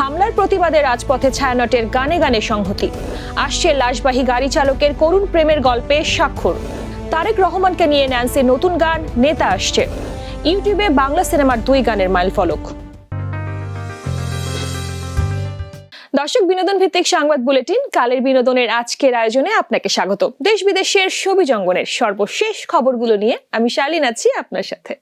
হামলার প্রতিবাদে রাজপথে ছায়ানটের গানে গানে সংহতি। আসছে লাশবাহী গাড়ি চালকের করুণ প্রেমের গল্পে স্বাক্ষর। তারেক রহমানকে নিয়ে ন্যান্সির নতুন গান নেতা আসছে। ইউটিউবে বাংলা সিনেমার 2 গানের মাইলফলক। দর্শক, বিনোদন ভিত্তিক সংবাদ বুলেটিন কালের বিনোদনের আজকের আয়োজনে আপনাকে স্বাগত। দেশ বিদেশের ছবি জঙ্গনের সর্বশেষ খবরগুলো নিয়ে আমি শালীন আছি আপনার সাথে।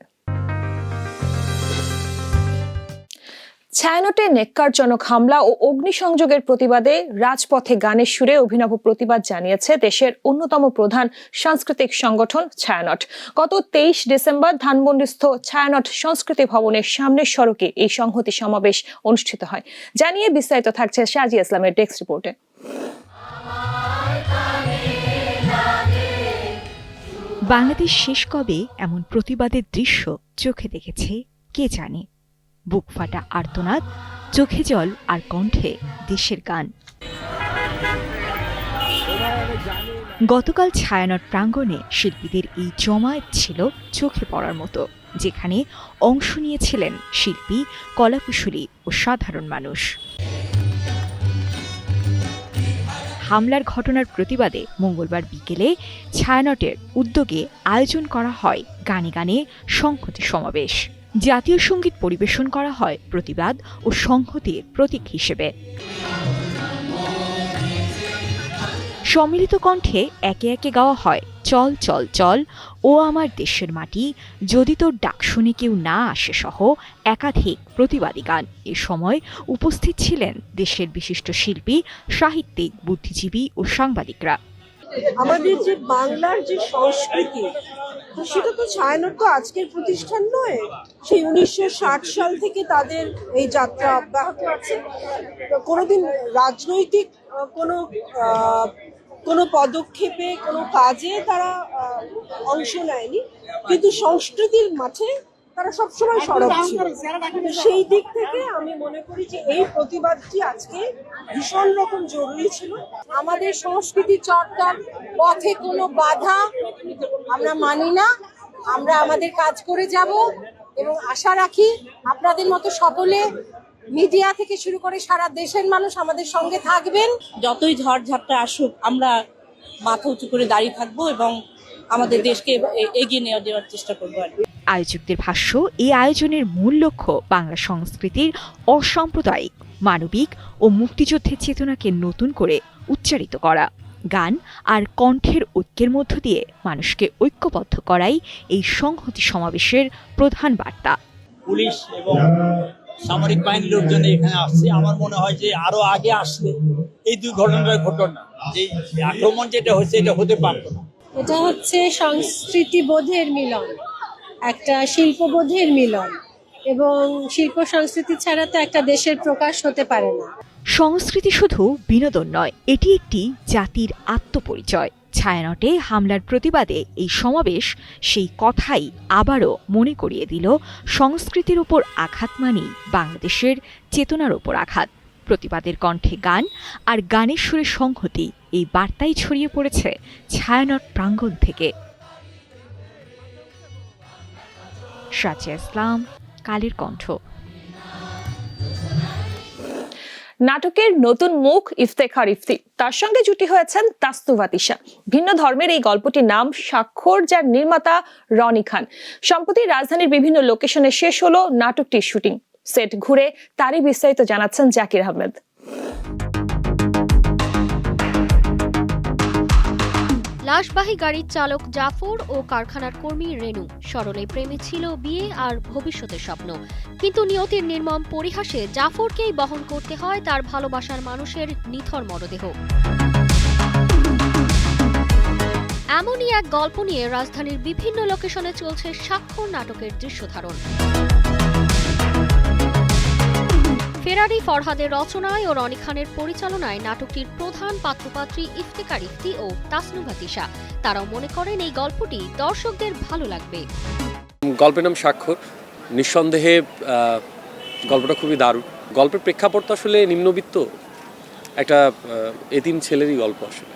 ছায়ানটে নেক্কারজনক হামলা ও অগ্নিসংযোগের প্রতিবাদে রাজপথে গানের সুরে অভিনব প্রতিবাদ জানিয়েছে দেশের অন্যতম প্রধান সাংস্কৃতিক সংগঠন ছায়ানট। গত 23 ডিসেম্বর ধানমন্ডিস্থ ছায়ানট সংস্কৃতি ভবনের সামনের সড়কে এই সংহতি সমাবেশ অনুষ্ঠিত হয়। জানিয়ে বিস্তারিত থাকছে সাজিয়া ইসলামের ডেস্ক রিপোর্টে। বাংলাদেশ শেষ কবে এমন প্রতিবাদের দৃশ্য চোখে দেখেছে কে জানে। বুক ফাটা আর্তনাদ, চোখে জল আর কণ্ঠে দেশের গান। গতকাল ছায়ানট প্রাঙ্গণে শিল্পীদের এই জমায়েত ছিল চোখে পড়ার মতো, যেখানে অংশ নিয়েছিলেন শিল্পী, কলাকুশলী ও সাধারণ মানুষ। হামলার ঘটনার প্রতিবাদে মঙ্গলবার বিকেলে ছায়ানটের উদ্যোগে আয়োজন করা হয় গানে গানে সংহতি সমাবেশ। জাতীয় সঙ্গীত পরিবেশন করা হয় প্রতিবাদ ও সংহতির প্রতীক হিসেবে। সম্মিলিত কণ্ঠে একে একে গাওয়া হয় চল চল চল, ও আমার দেশের মাটি, যদি তোর ডাক শুনে কেউ না আসে সহ একাধিক প্রতিবাদী গান। এ সময় উপস্থিত ছিলেন দেশের বিশিষ্ট শিল্পী, সাহিত্যিক, বুদ্ধিজীবী ও সাংবাদিকরা। আমাদের যে বাংলার যে সংস্কৃতি, সেটা তো ছায়ানট তো আজকের প্রতিষ্ঠান নয়, সেই 1960 সাল থেকে তাদের এই যাত্রা অব্যাহত আছে। কোনোদিন রাজনৈতিক কোনো পদক্ষেপে, কোনো কাজে তারা অংশ নেয়নি, কিন্তু সংস্কৃতির মাঠে তারা সবসময় সরব ছিল। সেই দিক থেকে আমি মনে করি যে এই প্রতিবাদটি আজকে ভীষণ রকম জরুরি ছিল। আমাদের সংস্কৃতি চর্চার পথে কোনো বাধা আমরা মানি না। আমরা আমাদের কাজ করে যাব এবং আশা রাখি আপনাদের মতো সকলে, মিডিয়া থেকে শুরু করে সারা দেশের মানুষ আমাদের সঙ্গে থাকবেন। যতই ঝড়ঝাপটা আসুক, আমরা মাথা উঁচু করে দাঁড়িয়ে থাকবো এবং আমাদের দেশকে এগিয়ে নিয়ে যাওয়ার চেষ্টা করবো। আয়োজকদের ভাষ্য, এই আয়োজনের মূল লক্ষ্য বাংলা সংস্কৃতির অসাম্প্রদায়িক, মানবিক ও মুক্তিযুদ্ধের চেতনাকে নতুন করে উচ্চারিত করা। গান আর কণ্ঠের ঐক্যের মধ্য দিয়ে মানুষকে ঐক্যবদ্ধ করাই এই সংহতি সমাবেশের প্রধান বার্তা। পুলিশ এবং সামরিক বাহিনীর লোকজন এখানে আসছে। আমার মনে হয় যে আরো আগে আসলে এই 2 ঘটনার ঘটনা, যে আক্রমণ যেটা হয়েছে এটা হতে পারত না। এটা হচ্ছে সংস্কৃতি বোধের মিলন, একটা শিল্পবোধের মিলন, এবং শিল্প সংস্কৃতি ছাড়া তো একটা দেশের প্রকাশ হতে পারে না। সংস্কৃতি শুধু বিনোদন নয়, এটি একটি জাতির আত্মপরিচয়। ছায়ানটে হামলার প্রতিবাদে এই সমাবেশ সেই কথাই আবারও মনে করিয়ে দিল, সংস্কৃতির ওপর আঘাত মানেই বাংলাদেশের চেতনার ওপর আঘাত। প্রতিবাদের কণ্ঠে গান আর গানের সুরে সংহতি, এই বার্তাই ছড়িয়ে পড়েছে ছায়ানট প্রাঙ্গণ থেকে। সাজিয়া ইসলাম, কালের কণ্ঠ। নাটকের নতুন মুখ ইফতেখার ইফতি, তার সঙ্গে জুটি হয়েছেন তাসনুভা তিশা। ভিন্ন ধর্মের এই গল্পটির নাম স্বাক্ষর, যার নির্মাতা রনি খান। সম্প্রতি রাজধানীর বিভিন্ন লোকেশনে শেষ হলো নাটকটির শুটিং। সেট ঘুরে তারই বিস্তারিত জানাচ্ছেন জাকির আহমেদ। লাশবাহী গাড়ির চালক জাফর ও কারখানার কর্মী রেনু সরলে প্রেমে ছিল বিয়ে আর ভবিষ্যতের স্বপ্ন, কিন্তু নিয়তির নির্মম পরিহাসে জাফরকেই বহন করতে হয় তার ভালোবাসার মানুষের নিথর মরদেহ। এমনই এক গল্প নিয়ে রাজধানীর বিভিন্ন লোকেশনে চলছে স্বাক্ষর নাটকের দৃশ্যধারণ। ফেরারি ফরহাদের রচনায় ও রনি খানের পরিচালনায় নাটকটির প্রধান পাত্রপাত্রী ইফতেখার ইফতি ও তাসনুভা তিশা। তারাও মনে করেন এই গল্পটি দর্শকদের ভালো লাগবে। গল্পের নাম স্বাক্ষর। নিঃসন্দেহে গল্পটা খুবই দারুণ। গল্পের প্রেক্ষাপট তো আসলে নিম্নবিত্ত একটা এতিম ছেলেরই গল্প আসলে।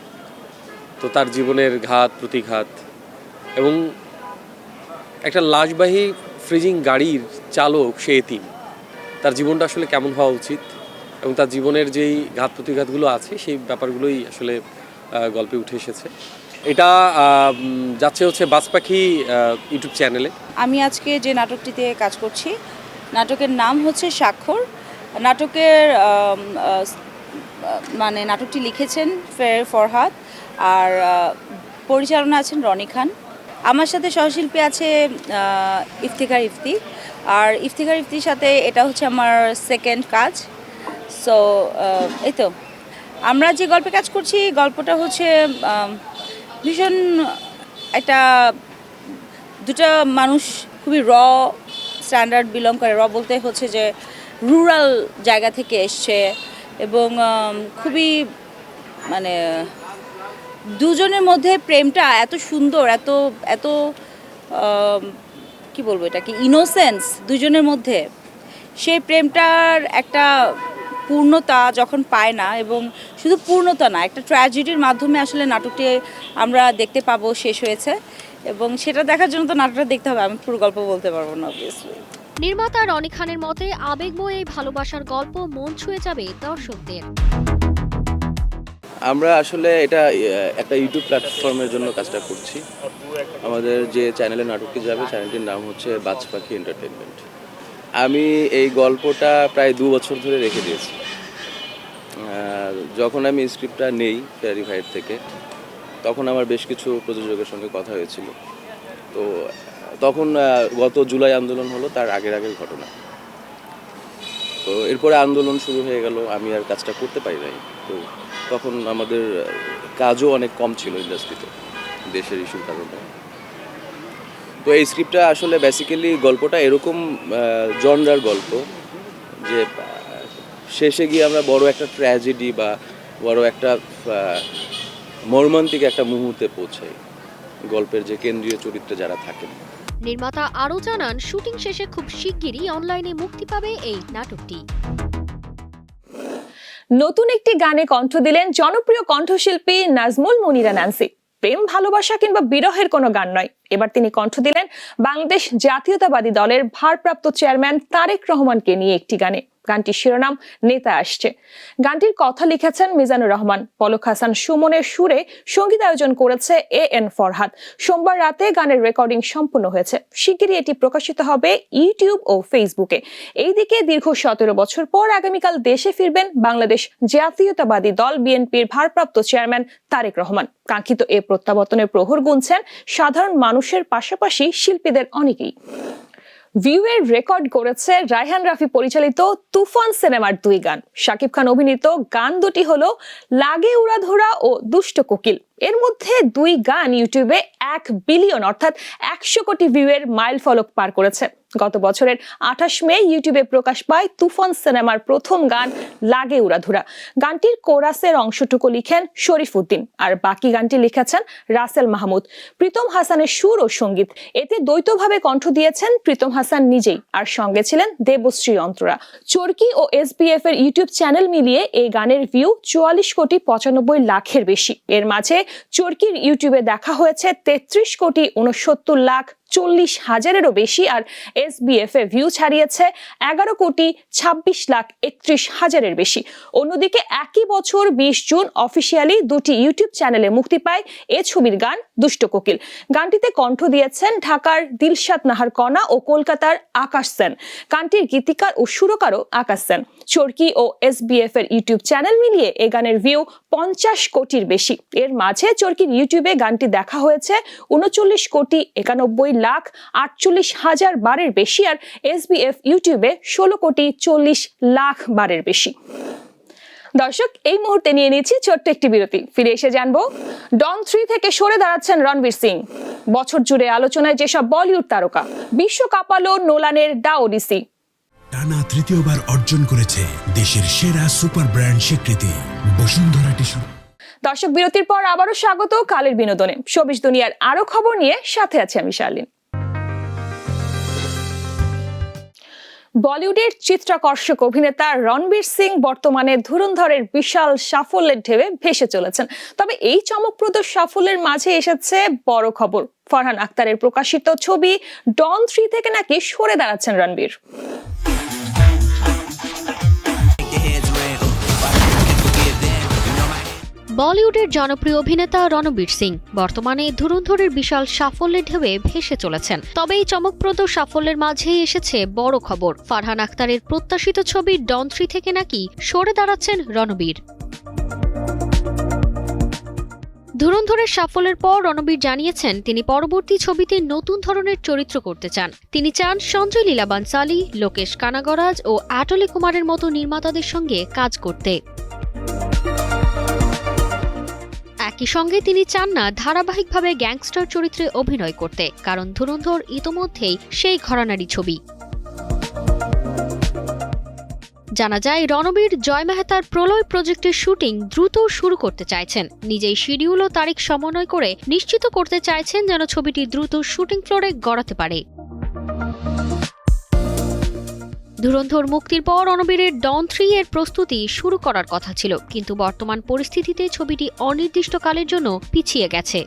তো তার জীবনের ঘাত প্রতিঘাত এবং একটা লাশবাহী ফ্রিজিং গাড়ির চালক, সে এতিম, তার জীবনটা আসলে কেমন হওয়া উচিত এবং তার জীবনের যেই ঘাত প্রতিঘাতগুলো আছে সেই ব্যাপারগুলোই আসলে গল্পে উঠে এসেছে। এটা যাচ্ছে হচ্ছে বাজ পাখি ইউটিউব চ্যানেলে। আমি আজকে যে নাটকটিতে কাজ করছি, নাটকের নাম হচ্ছে স্বাক্ষর। নাটকের মানে নাটকটি লিখেছেন ফরহাদ, আর পরিচালনা আছেন রনি খান। আমার সাথে সহশিল্পী আছে ইফতিখার ইফতি, আর ইফতিখার ইফতির সাথে এটা হচ্ছে আমার সেকেন্ড কাজ। সো এই তো আমরা যে গল্পে কাজ করছি, গল্পটা হচ্ছে ভীষণ একটা দুটা মানুষ খুবই স্ট্যান্ডার্ড বিলং করে। বলতে হচ্ছে যে রুরাল জায়গা থেকে এসছে, এবং খুবই মানে দুজনের মধ্যে প্রেমটা এত সুন্দর, এত এত কি বলবো, এটা কি ইনোসেন্স দুজনের মধ্যে। সেই প্রেমটার একটা পূর্ণতা যখন পায় না, এবং শুধু পূর্ণতা না, একটা ট্র্যাজেডির মাধ্যমে আসলে নাটকটি আমরা দেখতে পাবো শেষ হয়েছে, এবং সেটা দেখার জন্য তো নাটকটা দেখতে হবে। আমি পুরো গল্প বলতে পারবো না অবভিয়াসলি। নির্মাতা রনি খানের মতে আবেগময় এই ভালোবাসার গল্প মন ছুঁয়ে যাবে দর্শকদের। আমরা আসলে এটা একটা ইউটিউব প্ল্যাটফর্মের জন্য কাজটা করছি। আমাদের যে চ্যানেলে নাটকটি যাবে, চ্যানেলটির নাম হচ্ছে বাজ পাখি এন্টারটেনমেন্ট। আমি এই গল্পটা প্রায় 2 বছর ধরে রেখে দিয়েছি। যখন আমি স্ক্রিপ্টটা নেই ফেরারি ভাইয়ের থেকে, তখন আমার বেশ কিছু প্রযোজকের সঙ্গে কথা হয়েছিল। তো তখন গত জুলাই আন্দোলন হলো, তার আগের ঘটনা। তো এরপরে আন্দোলন শুরু হয়ে গেল, আমি আর কাজটা করতে পারি নাই। তো তখন আমাদের কাজও অনেক কম ছিল ইন্ডাস্ট্রিতে, দেশের ইস্যুর কারণে। তো এই স্ক্রিপ্টটা আসলে বেসিক্যালি গল্পটা এরকম জনরার গল্প যে শেষে গিয়ে আমরা বড় একটা ট্র্যাজেডি বা বড় একটা মর্মান্তিক একটা মুহূর্তে পৌঁছাই, গল্পের যে কেন্দ্রীয় চরিত্রে যারা থাকেন। নির্মাতা আরও জানান, শুটিং শেষে খুব শিগগিরই অনলাইনে মুক্তি পাবে এই নাটকটি। নতুন একটি গানে কণ্ঠ দিলেন জনপ্রিয় কণ্ঠশিল্পী নাজমুল মুনিরা ন্যান্সি। প্রেম, ভালোবাসা কিংবা বিরহের কোনো গান নয়, এবার তিনি কণ্ঠ দিলেন বাংলাদেশ জাতীয়তাবাদী দলের ভারপ্রাপ্ত চেয়ারম্যান তারেক রহমানকে নিয়ে একটি গানে। গানটির শিরোনাম নেতা আসছে। গানটির কথা লিখেছেন মিজানুর রহমান। পলক হাসান সুমনের সুরে সঙ্গীতায়োজন করেছে AN ফরহাদ। সোমবার রাতে গানের রেকর্ডিং সম্পূর্ণ হয়েছে। শিগগিরই এটি প্রকাশিত হবে ইউটিউব ও ফেসবুকে। এইদিকে দীর্ঘ 17 বছর পর আগামীকাল দেশে ফিরবেন বাংলাদেশ জাতীয়তাবাদী দল বিএনপির ভারপ্রাপ্ত চেয়ারম্যান তারেক রহমান। কাঙ্ক্ষিত এ প্রত্যাবর্তনের প্রহর গুনছেন সাধারণ মানুষের পাশাপাশি শিল্পীদের অনেকেই। ভিউয়ের রেকর্ড করেছে রায়হান রাফি পরিচালিত তুফান সিনেমার 2 গান। শাকিব খান অভিনীত গান দুটি হলো লাগে উড়াধরা ও দুষ্ট কোকিল। এর মধ্যে 2 গান ইউটিউবে 1 বিলিয়ন অর্থাৎ 100 কোটি ভিউয়ের মাইল ফলক পার করেছে। গত বছরের 28 মে ইউটিউবে প্রকাশ পায় তুফান সিনেমার প্রথম গান লাগে উড়াধুরা। গানটির কোরাসের অংশটুকু লিখেন শরীফ উদ্দিন, আর বাকি গানটি লিখেছেন রাসেল মাহমুদ। প্রীতম হাসানের সুর ও সঙ্গীত। এতে দ্বৈতভাবে কণ্ঠ দিয়েছেন প্রীতম হাসান নিজেই, আর সঙ্গে ছিলেন দেবশ্রী অন্তরা। চরকি ও SBF এর ইউটিউব চ্যানেল মিলিয়ে এই গানের ভিউ 44 কোটি 95 লাখের বেশি। এর মাঝে চরকির ইউটিউবে দেখা হয়েছে 33 কোটি 69 লাখ 40 হাজারেরও বেশি, আর SBF এ ভিউ ছাড়িয়েছে 11 কোটি 26 লাখ 31 হাজারের বেশি। অন্যদিকে একই বছর 20 জুন অফিসিয়ালি 2টি ইউটিউব চ্যানেলে মুক্তি পায় এ ছবির গান দুষ্ট কোকিল। গানটিতে কণ্ঠ দিয়েছেন ঢাকার দিলশাদ নাহার কণা ও কলকাতার আকাশ সেন। গানটির গীতিকার ও সুরকারও আকাশ সেন। চরকি ও SBF এর ইউটিউব চ্যানেল মিলিয়ে এ গানের ভিউ 50 কোটির বেশি। এর মাঝে চরকির ইউটিউবে গানটি দেখা হয়েছে 39 কোটি 91 লাখ 48 হাজার বারের বেশি, আর SBF ইউটিউবে 16 কোটি 40 লাখ বারের বেশি। দর্শক, এই মুহূর্তে নিয়ে নিচ্ছি ছোট্ট একটি বিরতি। ফিরে এসে জানবো, ডন 3 থেকে সরে দাঁড়াচ্ছেন রণবীর সিং। বছর জুড়ে আলোচনায় যেসব বলিউড তারকা, বিশ্ব কাঁপালো নোলানের দ্য ওডিসি। টানা তৃতীয়বার অর্জন করেছে দেশের সেরা সুপার ব্র্যান্ড স্বীকৃতি বসুন্ধরা টিস্যু। দর্শক, বিরতির পর আবারও স্বাগত কালের বিনোদনে। শোবিজ দুনিয়ার আরো খবর নিয়ে সাথে আছে আমি শার্লিন। বলিউডের চিত্রাকর্ষক অভিনেতা রণবীর সিং বর্তমানে ধুরন্ধরের বিশাল সাফল্যের ঢেউয়ে ভেসে চলেছেন। তবে এই চমকপ্রদ সাফল্যের মাঝে এসেছে বড় খবর। ফরহান আক্তারের প্রকাশিত ছবি ডন 3 থেকে নাকি সরে দাঁড়াচ্ছেন রণবীর। বলিউডের জনপ্রিয় অভিনেতা রণবীর সিং বর্তমানে ধুরন্ধরের বিশাল সাফল্যের ঢেউয়ে ভেসে চলেছেন। তবে এই চমকপ্রদ সাফল্যের মাঝেই এসেছে বড় খবর। ফারহান আখতারের প্রত্যাশিত ছবি ডন 3 থেকে নাকি সরে দাঁড়াচ্ছেন রণবীর। ধুরন্ধরের সাফল্যের পর রণবীর জানিয়েছেন তিনি পরবর্তী ছবিতে নতুন ধরনের চরিত্র করতে চান। তিনি চান সঞ্জয় লীলা বানসালি, লোকেশ কানাগরাজ ও আটলি কুমারের মতো নির্মাতাদের সঙ্গে কাজ করতে। একই সঙ্গে তিনি চান না ধারাবাহিকভাবে গ্যাংস্টার চরিত্রে অভিনয় করতে, কারণ ধুরন্ধর ইতোমধ্যেই সেই ঘরানারই ছবি। জানা যায় রণবীর জয় মেহতার প্রলয় প্রজেক্টের শুটিং দ্রুত শুরু করতে চাইছেন। নিজেই শিডিউল ও তারিখ সমন্বয় করে নিশ্চিত করতে চাইছেন যেন ছবিটি দ্রুত শুটিং ফ্লোরে গড়াতে পারে। ধুরন্ধর মুক্তির পর রণবীরের ডন 3 এর প্রস্তুতি শুরু করার কথা ছিল, কিন্তু বর্তমান পরিস্থিতিতে ছবিটি অনির্দিষ্টকালের জন্য পিছিয়ে গেছে।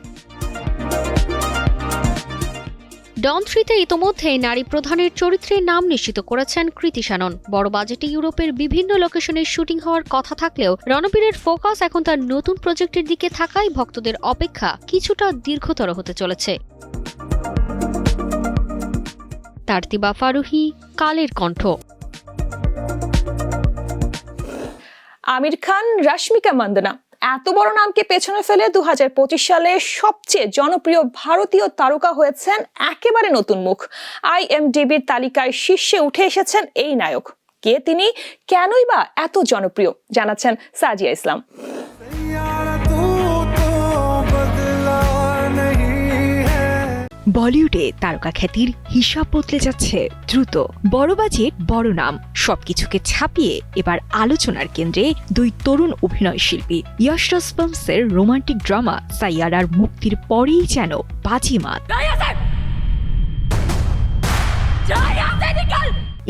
ডন 3-তে ইতোমধ্যে নারী প্রধানের চরিত্রের নাম নিশ্চিত করেছেন কৃতি শ্যানন। বড় বাজেটে ইউরোপের বিভিন্ন লোকেশনের শুটিং হওয়ার কথা থাকলেও রণবীরের ফোকাস এখন তার নতুন প্রজেক্টের দিকে থাকায় ভক্তদের অপেক্ষা কিছুটা দীর্ঘতর হতে চলেছে। তারতিবা ফারুহি, কালের কণ্ঠ। আমির খান, রশ্মিকা মান্দানা এত বড় নামকে পেছনে ফেলে 2025 সালে সবচেয়ে জনপ্রিয় ভারতীয় তারকা হয়েছেন একেবারে নতুন মুখ। IMDb'র তালিকায় শীর্ষে উঠে এসেছেন এই নায়ক। কে তিনি, কেনই বা এত জনপ্রিয়, জানাচ্ছেন সাজিয়া ইসলাম। বলিউডে তারকা খ্যাতির হিসাব বদলে যাচ্ছে দ্রুত। বড় বাজেট, বড় নাম, সবকিছুকে ছাপিয়ে এবার আলোচনার কেন্দ্রে দুই তরুণ অভিনয় শিল্পী। ইয়াশ রাজ ফিল্মসের রোমান্টিক ড্রামা সাইয়ারার মুক্তির পরেই যেন বাজিমাত।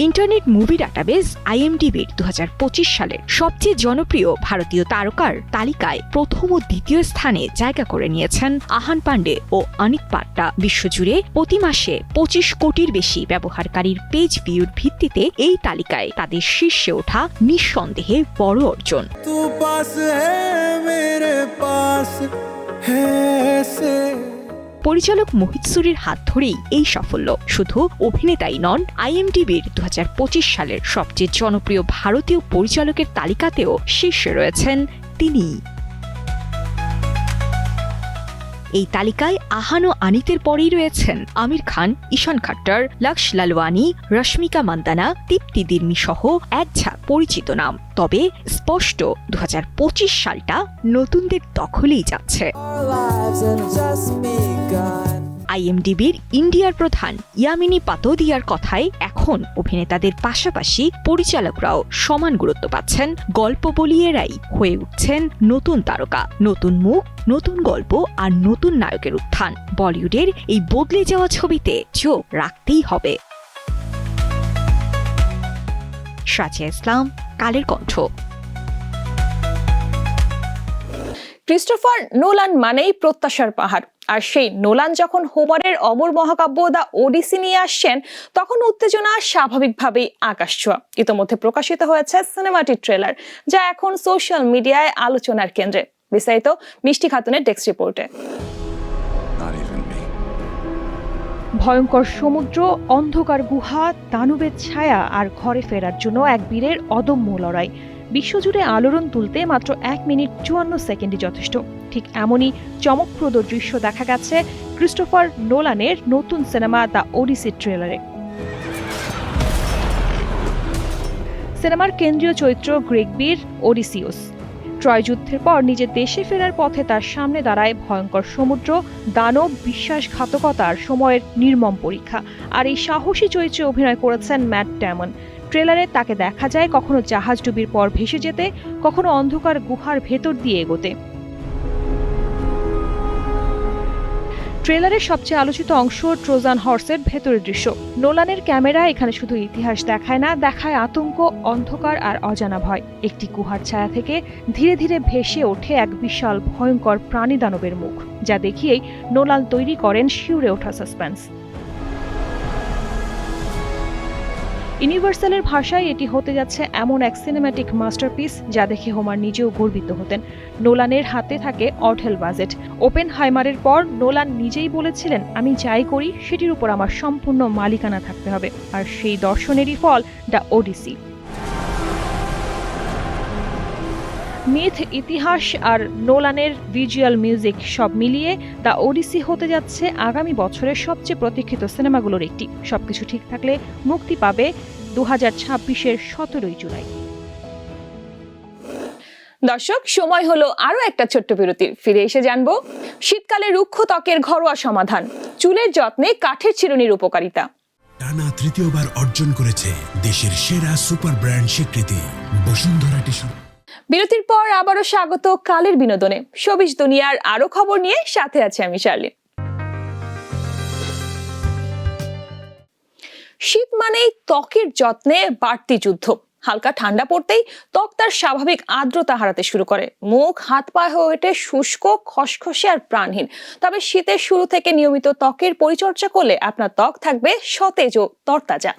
ইন্টারনেট মুভি ডাটাবেস IMDb'র 2025 সালের সবচেয়ে জনপ্রিয় ভারতীয় তারকার তালিকায় প্রথম ও দ্বিতীয় স্থানে জায়গা করে নিয়েছেন আহান পান্ডে ও অনিক পাট্টা। বিশ্বজুড়ে প্রতি মাসে 25 কোটির বেশি ব্যবহারকারীর পেজ ভিউর ভিত্তিতে এই তালিকায় তাদের শীর্ষে ওঠা নিঃসন্দেহে বড় অর্জন। পরিচালক মোহিত সুরির হাত ধরেই এই সাফল্য। শুধু অভিনেতাই নন, IMDb'র 2025 সালের সবচেয়ে জনপ্রিয় ভারতীয় পরিচালকের তালিকাতেও শীর্ষে রয়েছেন তিনি। এই তালিকায় আহান ও আনিতের পরেই রয়েছেন আমির খান, ঈশান খাট্টার, লক্ষ লালওয়ানি, রশ্মিকা মান্দানা, দীপ্তি দির্মি সহ এক ঝাঁক পরিচিত নাম। তবে স্পষ্ট 2025 সালটা নতুনদের দখলেই যাচ্ছে। IMDb'র ইন্ডিয়ার প্রধান ইয়ামিনী পাতোদিয়ার কথায় এখন অভিনেতাদের পাশাপাশি পরিচালকরাও সমান গুরুত্ব পাচ্ছেন। গল্প বলিয়েরাই হয়ে উঠছেন নতুন তারকা। নতুন মুখ, নতুন গল্প আর নতুন নায়কের উত্থান। বলিউডের এই বদলে যাওয়া ছবিতে চোখ রাখতেই হবে। সাজিয়া ইসলাম, কালের কণ্ঠ। ক্রিস্টোফার নোলান মানেই প্রত্যাশার পাহাড়। আর সেই নোলান যখন হোমারের অমর মহাকাব্য দ্য ওডিসি নিয়ে আসছেন, তখন উত্তেজনা স্বাভাবিকভাবেই আকাশ ছোঁয়া। ইতোমধ্যে প্রকাশিত হয়েছে সিনেমাটির ট্রেলার, যা এখন সোশ্যাল মিডিয়ায় আলোচনার কেন্দ্রে। বিস্তারিত মিষ্টি খাতুনের ডেস্ক রিপোর্টে। ভয়ঙ্কর সমুদ্র, অন্ধকার গুহা, দানবের ছায়া আর ঘরে ফেরার জন্য এক বীরের অদম্য লড়াই। বিশ্বজুড়ে আলোড়ন তুলতে মাত্র 1 মিনিট 54 সেকেন্ডই যথেষ্ট। ঠিক এমনই চমকপ্রদ দৃশ্য দেখা গেছে ক্রিস্টোফার নোলানের নতুন সিনেমা দ্য ওডিসি ট্রেলারে। সিনেমার কেন্দ্রীয় চরিত্র গ্রিক বীর ওডিসিউস। ট্রয় যুদ্ধের পর নিজের দেশে ফেরার পথে তার সামনে দাঁড়ায় ভয়ঙ্কর সমুদ্র, দানব, বিশ্বাসঘাতকতার সময়ের নির্মম পরীক্ষা। আর এই সাহসী চরিত্রে অভিনয় করেছেন ম্যাট ডেমন। ট্রেলারে তাকে দেখা যায় কখনো জাহাজডুবির পর ভেসে যেতে, কখনো অন্ধকার গুহার ভেতর দিয়ে এগোতে। ট্রেলারের সবচেয়ে আলোচিত অংশ ট্রোজান হর্সের ভেতরের দৃশ্য। নোলানের ক্যামেরা এখানে শুধু ইতিহাস দেখায় না, দেখায় আতঙ্ক, অন্ধকার আর অজানা ভয়। একটি গুহার ছায়া থেকে ধীরে ধীরে ভেসে ওঠে এক বিশাল ভয়ঙ্কর প্রাণী দানবের মুখ, যা দেখিয়েই নোলান তৈরি করেন শিউরে ওঠা সাসপেন্স। ইউনিভার্সালের ভাষায় এটি হতে যাচ্ছে এমন এক সিনেম্যাটিক মাস্টারপিস যা দেখে হোমার নিজেও গর্বিত হতেন। নোলানের হাতে থাকে অঢেল বাজেট। ওপেনহাইমারের পর নোলান নিজেই বলেছিলেন, আমি যাই করি সেটির উপর আমার সম্পূর্ণ মালিকানা থাকতে হবে, আর সেই দর্শনেরই ফল দ্য ওডিসি। মিথ, ইতিহাস আর নোলানের ভিজুয়াল মিউজিক সব মিলিয়ে দ্য ওডিসি হতে যাচ্ছে আগামী বছরের সবচেয়ে প্রতীক্ষিত সিনেমাগুলোর একটি। সবকিছু ঠিক থাকলে মুক্তি পাবে 2026-এর 17 জুলাই। দর্শক, সময় হলো আরো একটা ছোট্ট বিরতির। ফিরে এসে জানবো শীতকালে রুক্ষ ত্বকের ঘরোয়া সমাধান, চুলের যত্নে কাঠের চিরুনির উপকারিতা। টানা তৃতীয়বার অর্জন করেছে দেশের সেরা সুপার ব্র্যান্ড স্বীকৃতি বসুন্ধরা টিস্যু। বিরতির পর আবারও স্বাগত কালের বিনোদনে। শোবিজ দুনিয়ার আরো খবর নিয়ে সাথে আছে আমি শার্লি। শীত মানেই ত্বকের যত্নে বাড়তি যুদ্ধ। হালকা ঠান্ডা পড়তেই ত্বক তার স্বাভাবিক আর্দ্রতা হারাতে শুরু করে, মুখ হাত পা হয়ে ওঠে শুষ্ক, খসখসে আর প্রাণহীন। তবে শীতের শুরু থেকে নিয়মিত ত্বকের পরিচর্যা করলে আপনার ত্বক থাকবে সতেজ ও তরতাজা।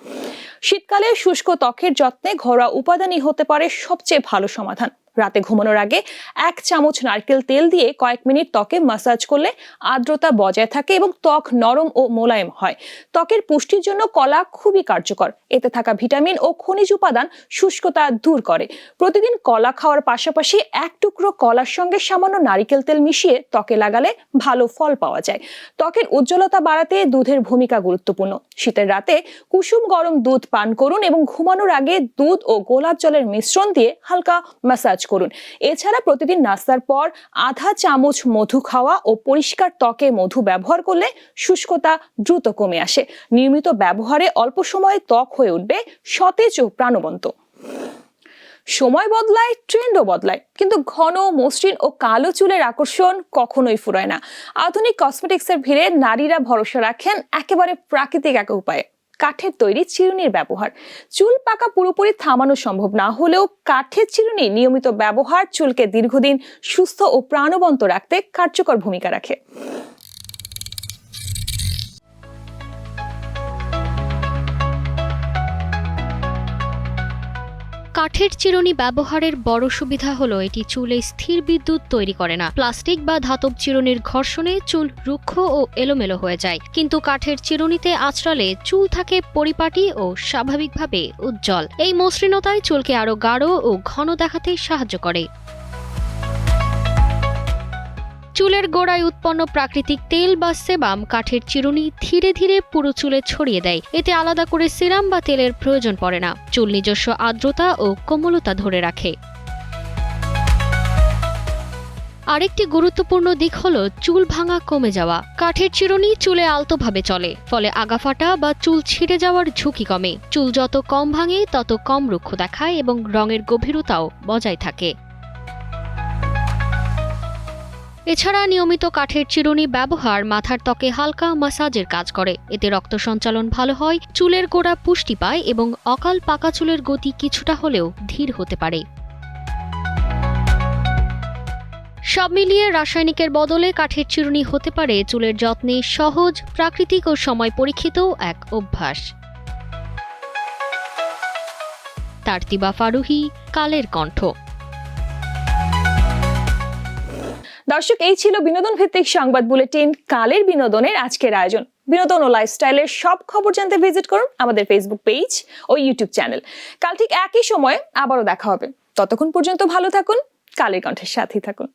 শীতকালে শুষ্ক ত্বকের যত্নে ঘরোয়া উপাদানই হতে পারে সবচেয়ে ভালো সমাধান। রাতে ঘুমানোর আগে 1 চামচ নারকেল তেল দিয়ে কয়েক মিনিট ত্বকে ম্যাসাজ করলে আর্দ্রতা বজায় থাকে এবং ত্বক নরম ও মোলায়েম হয়। ত্বকের পুষ্টির জন্য কলা খুবই কার্যকর। এতে থাকা ভিটামিন ও খনিজ উপাদান শুষ্কতা দূর করে। প্রতিদিন কলা খাওয়ার পাশাপাশি 1 টুকরো কলার সঙ্গে সামান্য নারকেল তেল মিশিয়ে ত্বকে লাগালে ভালো ফল পাওয়া যায়। ত্বকের উজ্জ্বলতা বাড়াতে দুধের ভূমিকা গুরুত্বপূর্ণ। শীতের রাতে কুসুম গরম দুধ পান করুন এবং ঘুমানোর আগে দুধ ও গোলাপ জলের মিশ্রণ দিয়ে হালকা ম্যাসাজ করুন। এছাড়া প্রতিদিন নাস্তার পর আধা চামচ মধু খাওয়া ও পরিষ্কার ত্বকে মধু ব্যবহার করলে শুষ্কতা দ্রুত কমে আসে। নিয়মিত ব্যবহারে অল্প সময়ে ত্বক হয়ে উঠবে সতেজ ও প্রাণবন্ত। সময় বদলায়, ট্রেন্ডও বদলায়, কিন্তু ঘন, মসৃণ ও কালো চুলের আকর্ষণ কখনোই ফুরায় না। আধুনিক কসমেটিক্সের ভিড়ে নারীরা ভরসা রাখেন একেবারে প্রাকৃতিক এক উপায়ে, কাঠের তৈরি চিরুনির ব্যবহার। চুল পাকা পুরোপুরি থামানো সম্ভব না হলেও কাঠের চিরুনি নিয়মিত ব্যবহার চুলকে দীর্ঘদিন সুস্থ ও প্রাণবন্ত রাখতে কার্যকর ভূমিকা রাখে। কাঠের চিরুনি ব্যবহারের বড় সুবিধা হলো এটি চুলে স্থির বিদ্যুৎ তৈরি করে না। প্লাস্টিক বা ধাতব চিরুনির ঘর্ষণে চুল রুক্ষ ও এলোমেলো হয়ে যায়, কিন্তু কাঠের চিরুনিতে আঁচড়ালে চুল থাকে পরিপাটি ও স্বাভাবিকভাবে উজ্জ্বল। এই মসৃণতায় চুলকে আরো গাঢ় ও ঘন দেখাতে সাহায্য করে। চুলের গোড়ায় উৎপন্ন প্রাকৃতিক তেল বা সেবাম কাঠের চিরুনি ধীরে ধীরে পুরো চুলে ছড়িয়ে দেয়। এতে আলাদা করে সিরাম বা তেলের প্রয়োজন পড়ে না। চুল নিজস্ব আর্দ্রতা ও কোমলতা ধরে রাখে। আরেকটি গুরুত্বপূর্ণ দিক হলো চুল ভাঙা কমে যাওয়া। কাঠের চিরুনি চুলে আলতোভাবে চলে, ফলে আগাফাটা বা চুল ছিঁড়ে যাওয়ার ঝুঁকি কমে। চুল যত কম ভাঙে তত কম রুক্ষ দেখায় এবং রঙের গভীরতাও বজায় থাকে। এছাড়া নিয়মিত কাঠের চিরুনি ব্যবহার মাথার ত্বকে হালকা ম্যাসাজের কাজ করে। এতে রক্ত সঞ্চালন ভালো হয়, চুলের গোড়া পুষ্টি পায় এবং অকাল পাকা চুলের গতি কিছুটা হলেও ধীর হতে পারে। সব মিলিয়ে রাসায়নিকের বদলে কাঠের চিরুনি হতে পারে চুলের যত্নে সহজ, প্রাকৃতিক ও সময় পরীক্ষিত এক অভ্যাস। তারতিবা ফারুহি, কালের কণ্ঠ। দর্শক, এই ছিল বিনোদন ভিত্তিক সংবাদ বুলেটিন কালের বিনোদনের আজকের আয়োজন। বিনোদন ও লাইফস্টাইলের সব খবর জানতে ভিজিট করুন আমাদের ফেসবুক পেজ ও ইউটিউব চ্যানেল। কাল ঠিক একই সময়ে আবারও দেখা হবে। ততক্ষণ পর্যন্ত ভালো থাকুন, কালের কণ্ঠের সাথেই থাকুন।